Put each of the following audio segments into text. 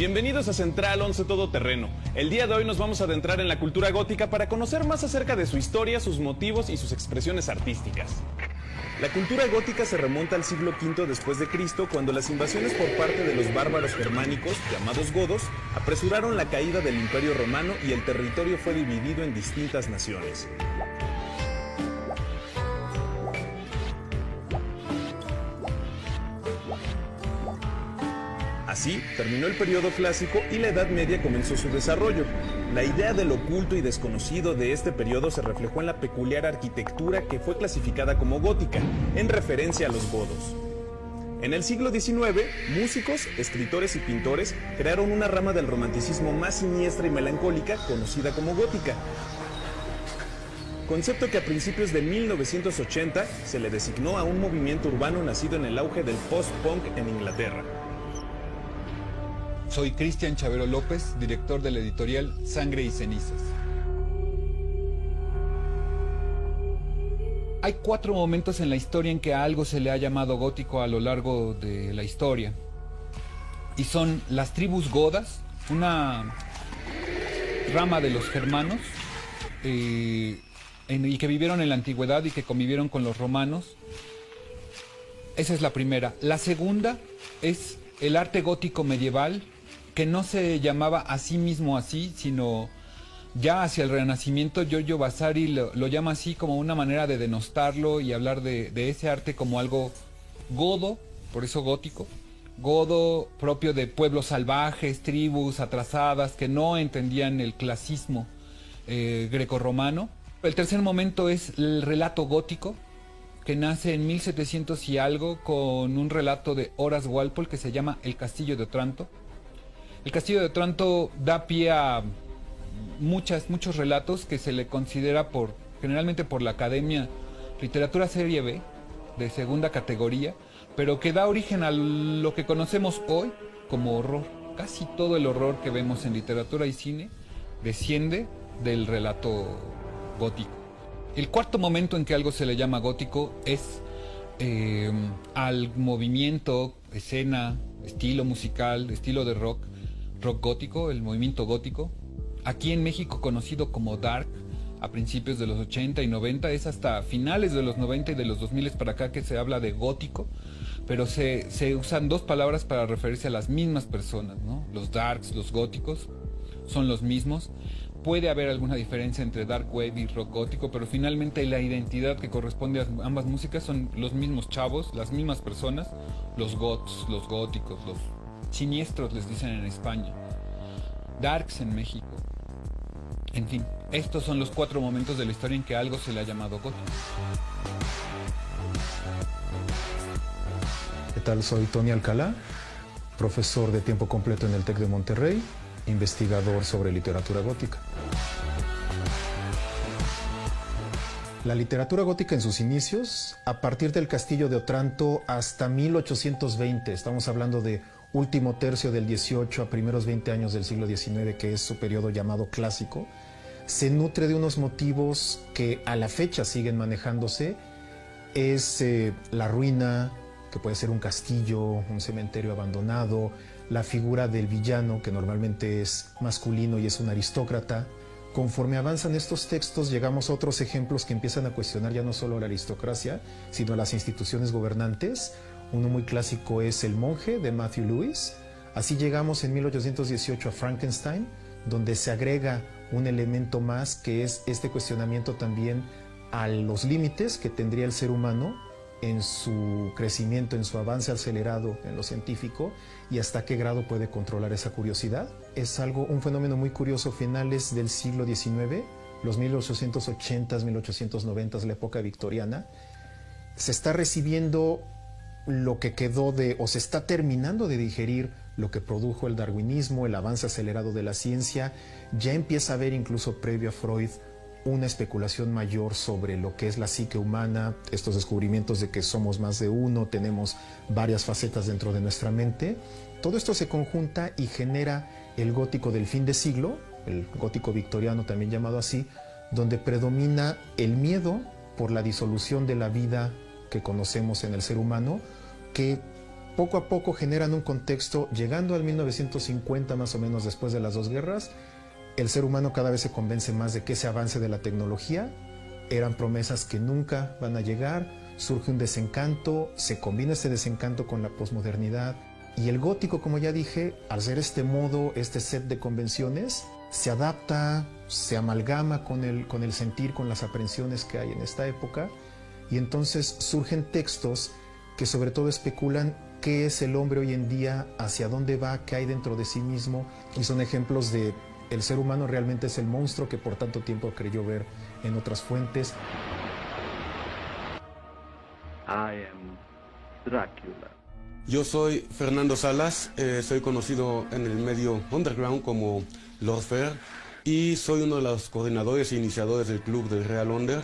Bienvenidos a Central 11 Todoterreno. El día de hoy nos vamos a adentrar en la cultura gótica para conocer más acerca de su historia, sus motivos y sus expresiones artísticas. La cultura gótica se remonta al siglo V después de Cristo, cuando las invasiones por parte de los bárbaros germánicos, llamados godos, apresuraron la caída del Imperio Romano y el territorio fue dividido en distintas naciones. Así, terminó el periodo clásico y la Edad Media comenzó su desarrollo. La idea del oculto y desconocido de este periodo se reflejó en la peculiar arquitectura que fue clasificada como gótica, en referencia a los godos. En el siglo XIX, músicos, escritores y pintores crearon una rama del romanticismo más siniestra y melancólica, conocida como gótica. Concepto que a principios de 1980 se le designó a un movimiento urbano nacido en el auge del post-punk en Inglaterra. Soy Cristian Chavero López, director de la editorial Sangre y Cenizas. Hay 4 momentos en la historia en que a algo se le ha llamado gótico a lo largo de la historia. Y son las tribus godas, una rama de los germanos, y que vivieron en la antigüedad y que convivieron con los romanos. Esa es la primera. La segunda es el arte gótico medieval, que no se llamaba a sí mismo así, sino ya hacia el Renacimiento. Giorgio Vasari lo llama así como una manera de denostarlo y hablar de ese arte como algo godo, por eso gótico, godo propio de pueblos salvajes, tribus atrasadas que no entendían el clasismo grecorromano. El tercer momento es el relato gótico, que nace en 1700 y algo con un relato de Horace Walpole que se llama El Castillo de Otranto. El Castillo de Otranto da pie a muchos relatos que se le considera generalmente por la Academia literatura serie B, de segunda categoría, pero que da origen a lo que conocemos hoy como horror. Casi todo el horror que vemos en literatura y cine desciende del relato gótico. El cuarto momento en que algo se le llama gótico es al movimiento, escena, estilo musical, estilo de rock gótico, el movimiento gótico, aquí en México conocido como dark, a principios de los 80 y 90, es hasta finales de los 90 y de los 2000 para acá que se habla de gótico, pero se usan dos palabras para referirse a las mismas personas, ¿no? Los darks, los góticos, son los mismos. Puede haber alguna diferencia entre dark wave y rock gótico, pero finalmente la identidad que corresponde a ambas músicas son los mismos chavos, las mismas personas, los goths, los góticos, los siniestros les dicen en España, darks en México. En fin, estos son los 4 momentos de la historia en que algo se le ha llamado gótico. ¿Qué tal? Soy Tony Alcalá, profesor de tiempo completo en el TEC de Monterrey, investigador sobre literatura gótica. La literatura gótica en sus inicios, a partir del Castillo de Otranto hasta 1820, estamos hablando de último tercio del 18 a primeros 20 años del siglo XIX, que es su periodo llamado clásico, se nutre de unos motivos que a la fecha siguen manejándose. Es la ruina, que puede ser un castillo, un cementerio abandonado, la figura del villano, que normalmente es masculino y es un aristócrata. Conforme avanzan estos textos, llegamos a otros ejemplos que empiezan a cuestionar ya no solo la aristocracia, sino las instituciones gobernantes. Uno muy clásico es El monje, de Matthew Lewis. Así llegamos en 1818 a Frankenstein, donde se agrega un elemento más, que es este cuestionamiento también a los límites que tendría el ser humano en su crecimiento, en su avance acelerado en lo científico, y hasta qué grado puede controlar esa curiosidad. Es un fenómeno muy curioso, finales del siglo XIX, los 1880s, 1890s, la época victoriana. Se está recibiendo lo que quedó o se está terminando de digerir lo que produjo el darwinismo, el avance acelerado de la ciencia. Ya empieza a haber, incluso previo a Freud, una especulación mayor sobre lo que es la psique humana, estos descubrimientos de que somos más de uno, tenemos varias facetas dentro de nuestra mente. Todo esto se conjunta y genera el gótico del fin de siglo, el gótico victoriano también llamado así, donde predomina el miedo por la disolución de la vida que conocemos en el ser humano, que poco a poco generan un contexto, llegando al 1950 más o menos después de las dos guerras, el ser humano cada vez se convence más de que ese avance de la tecnología eran promesas que nunca van a llegar, surge un desencanto, se combina ese desencanto con la posmodernidad y el gótico, como ya dije, al ser este modo, este set de convenciones, se adapta, se amalgama con el sentir, con las aprensiones que hay en esta época y entonces surgen textos que sobre todo especulan qué es el hombre hoy en día, hacia dónde va, qué hay dentro de sí mismo y son ejemplos de el ser humano realmente es el monstruo que por tanto tiempo creyó ver en otras fuentes. I am Drácula. Yo soy Fernando Salas, soy conocido en el medio underground como Lord Fair y soy uno de los coordinadores e iniciadores del Club del Real Under.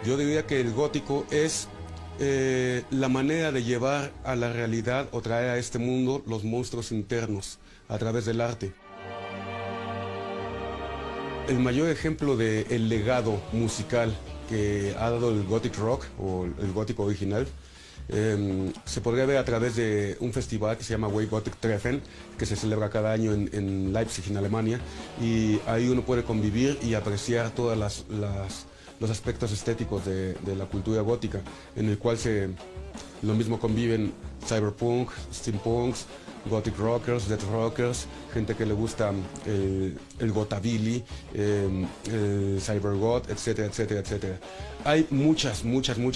Yo diría que el gótico es la manera de llevar a la realidad o traer a este mundo los monstruos internos a través del arte. El mayor ejemplo del legado musical que ha dado el Gothic Rock o el gótico original se podría ver a través de un festival que se llama Way Gothic Treffen, que se celebra cada año en Leipzig, en Alemania, y ahí uno puede convivir y apreciar todos los aspectos estéticos de la cultura gótica, en el cual lo mismo conviven cyberpunk, steampunks, gothic rockers, death rockers, gente que le gusta el gotabilly, el cybergot, etcétera, etcétera, etcétera. Hay muchas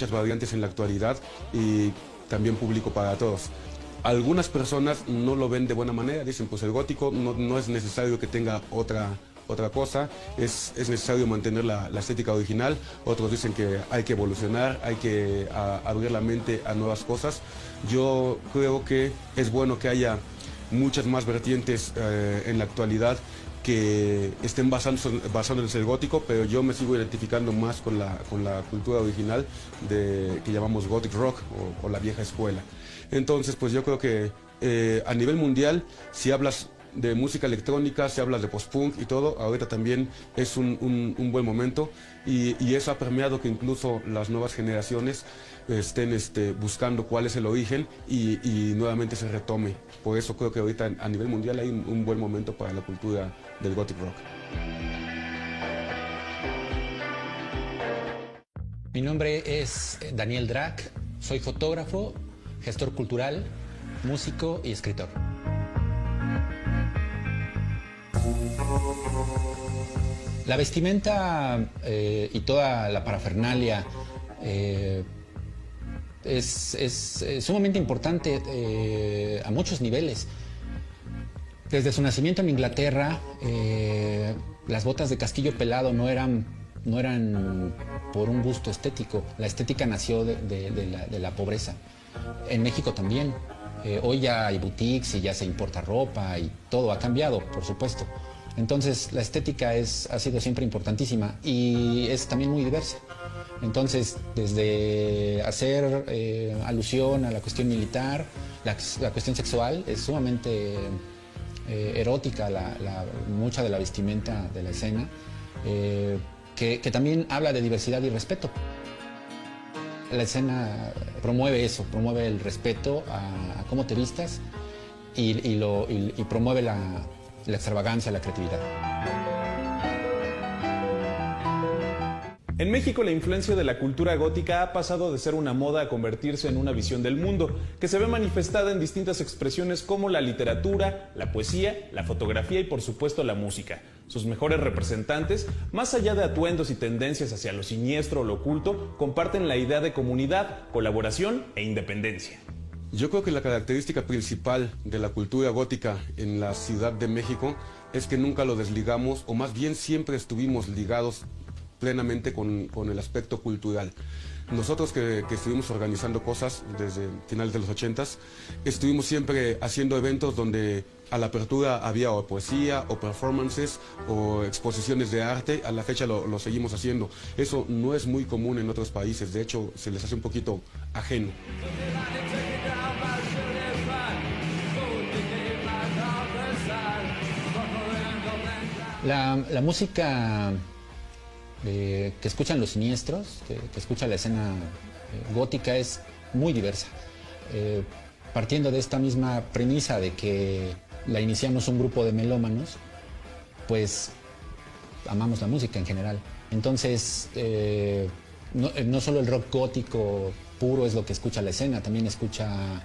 variantes en la actualidad y también público para todos. Algunas personas no lo ven de buena manera, dicen pues el gótico no es necesario que tenga otra cosa, es necesario mantener la estética original. Otros dicen que hay que evolucionar, hay que abrir la mente a nuevas cosas. Yo creo que es bueno que haya muchas más vertientes en la actualidad que estén basándose en el gótico, pero yo me sigo identificando más con la cultura original que llamamos Gothic Rock o la vieja escuela. Entonces pues yo creo que a nivel mundial, si hablas de música electrónica, si hablas de post-punk y todo, ahorita también es un buen momento y eso ha permeado que incluso las nuevas generaciones estén buscando cuál es el origen y nuevamente se retome. Por eso creo que ahorita a nivel mundial hay un buen momento para la cultura del Gothic Rock. Mi nombre es Daniel Drac, soy fotógrafo, gestor cultural, músico y escritor. La vestimenta y toda la parafernalia es sumamente importante a muchos niveles. Desde su nacimiento en Inglaterra, las botas de casquillo pelado no eran por un gusto estético. La estética nació de la pobreza. En México también. Hoy ya hay boutiques y ya se importa ropa y todo ha cambiado, por supuesto. Entonces la estética ha sido siempre importantísima y es también muy diversa. Entonces, desde hacer alusión a la cuestión militar, la cuestión sexual, es sumamente erótica mucha de la vestimenta de la escena, que también habla de diversidad y respeto. La escena promueve eso, promueve el respeto a cómo te vistas y promueve la extravagancia, la creatividad. En México, la influencia de la cultura gótica ha pasado de ser una moda a convertirse en una visión del mundo, que se ve manifestada en distintas expresiones como la literatura, la poesía, la fotografía y por supuesto la música. Sus mejores representantes, más allá de atuendos y tendencias hacia lo siniestro o lo oculto, comparten la idea de comunidad, colaboración e independencia. Yo creo que la característica principal de la cultura gótica en la Ciudad de México es que nunca lo desligamos, o más bien siempre estuvimos ligados plenamente con el aspecto cultural. Nosotros que estuvimos organizando cosas desde finales de los 80s, estuvimos siempre haciendo eventos donde a la apertura había o poesía, o performances, o exposiciones de arte. A la fecha lo seguimos haciendo. Eso no es muy común en otros países, de hecho se les hace un poquito ajeno. La música que escuchan los siniestros, que escucha la escena gótica, es muy diversa. Partiendo de esta misma premisa de que la iniciamos un grupo de melómanos, pues amamos la música en general. Entonces, no solo el rock gótico puro es lo que escucha la escena, también escucha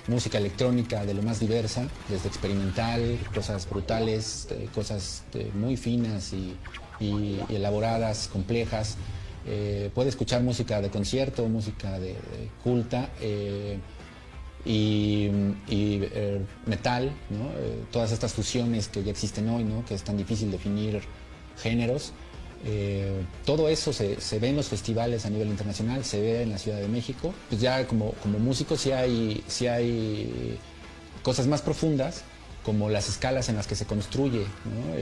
música electrónica de lo más diversa, desde experimental, cosas brutales, cosas muy finas y elaboradas, complejas. Puede escuchar música de concierto, música de culta y metal, ¿no? Todas estas fusiones que ya existen hoy, ¿no? Que es tan difícil definir géneros. Todo eso se ve en los festivales a nivel internacional, se ve en la Ciudad de México. Pues ya como músicos sí hay cosas más profundas, como las escalas en las que se construye, ¿no?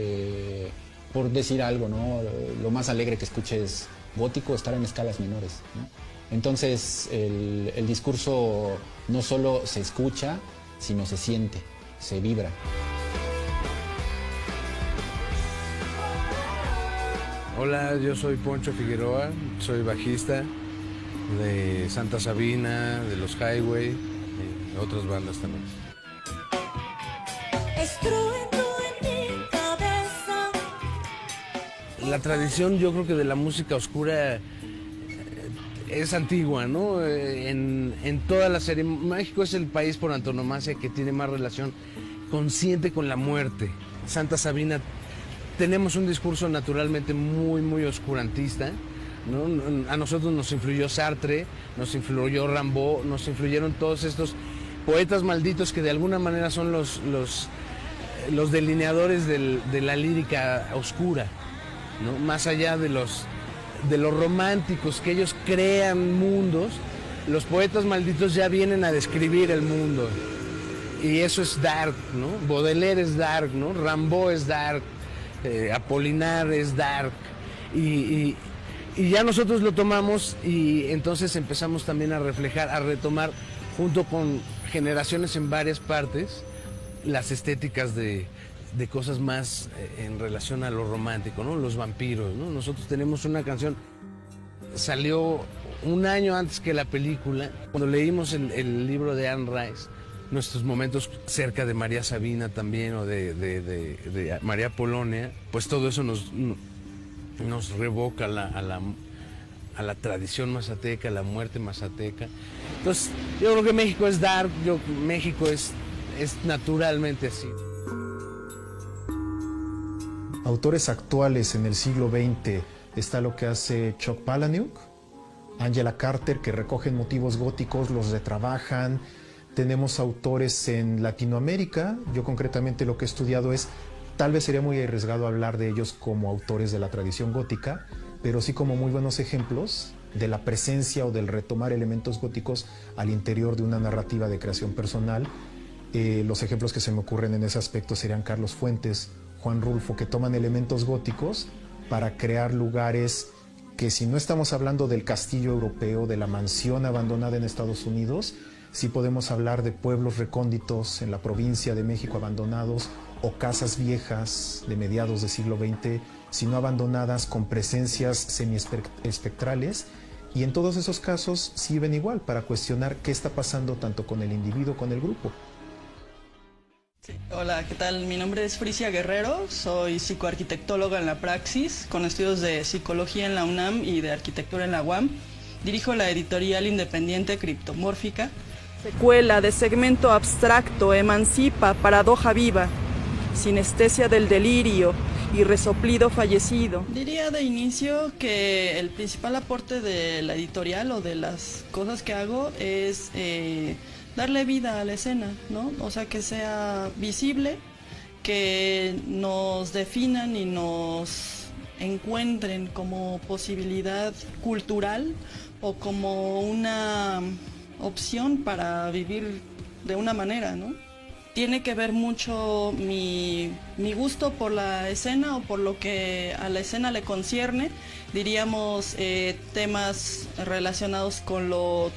Por decir algo, ¿no? Lo más alegre que escuches gótico, estar en escalas menores, ¿no? Entonces el discurso no solo se escucha, sino se siente, se vibra. Hola, yo soy Poncho Figueroa, soy bajista de Santa Sabina, de los Highway y de otras bandas también. La tradición, yo creo que de la música oscura es antigua, ¿no? En toda la serie, México es el país por antonomasia que tiene más relación consciente con la muerte. Santa Sabina, tenemos un discurso naturalmente muy oscurantista, ¿no? A nosotros nos influyó Sartre, nos influyó Rimbaud, nos influyeron todos estos poetas malditos que de alguna manera son los delineadores de la lírica oscura, ¿no? Más allá de los románticos, que ellos crean mundos, los poetas malditos ya vienen a describir el mundo. Y eso es dark, ¿no? Baudelaire es dark, ¿no? Rimbaud es dark, Apolinar es dark. Y ya nosotros lo tomamos y entonces empezamos también a reflejar, a retomar, junto con generaciones en varias partes, las estéticas de cosas más en relación a lo romántico, ¿no? Los vampiros, ¿no? Nosotros tenemos una canción, salió un año antes que la película. Cuando leímos el libro de Anne Rice, nuestros momentos cerca de María Sabina también, o de María Polonia, pues todo eso nos revoca a la tradición mazateca, a la muerte mazateca. Entonces, yo creo que México es dark, México es naturalmente así. Autores actuales en el siglo XX está lo que hace Chuck Palahniuk, Angela Carter, que recogen motivos góticos, los retrabajan. Tenemos autores en Latinoamérica. Yo concretamente lo que he estudiado es, tal vez sería muy arriesgado hablar de ellos como autores de la tradición gótica, pero sí como muy buenos ejemplos de la presencia o del retomar elementos góticos al interior de una narrativa de creación personal. Los ejemplos que se me ocurren en ese aspecto serían Carlos Fuentes, Juan Rulfo, que toman elementos góticos para crear lugares que, si no estamos hablando del castillo europeo, de la mansión abandonada en Estados Unidos, sí podemos hablar de pueblos recónditos en la provincia de México abandonados, o casas viejas de mediados del siglo XX, si no abandonadas, con presencias semiespectrales. Y en todos esos casos sirven igual para cuestionar qué está pasando tanto con el individuo como con el grupo. Sí. Hola, ¿qué tal? Mi nombre es Frisia Guerrero, soy psicoarquitectóloga en la Praxis, con estudios de psicología en la UNAM y de arquitectura en la UAM. Dirijo la editorial independiente Criptomórfica. Secuela de segmento abstracto, emancipa, paradoja viva, sinestesia del delirio y resoplido fallecido. Diría de inicio que el principal aporte de la editorial o de las cosas que hago es darle vida a la escena, ¿no? O sea, que sea visible, que nos definan y nos encuentren como posibilidad cultural o como una opción para vivir de una manera, ¿no? Tiene que ver mucho mi gusto por la escena o por lo que a la escena le concierne, diríamos temas relacionados con lo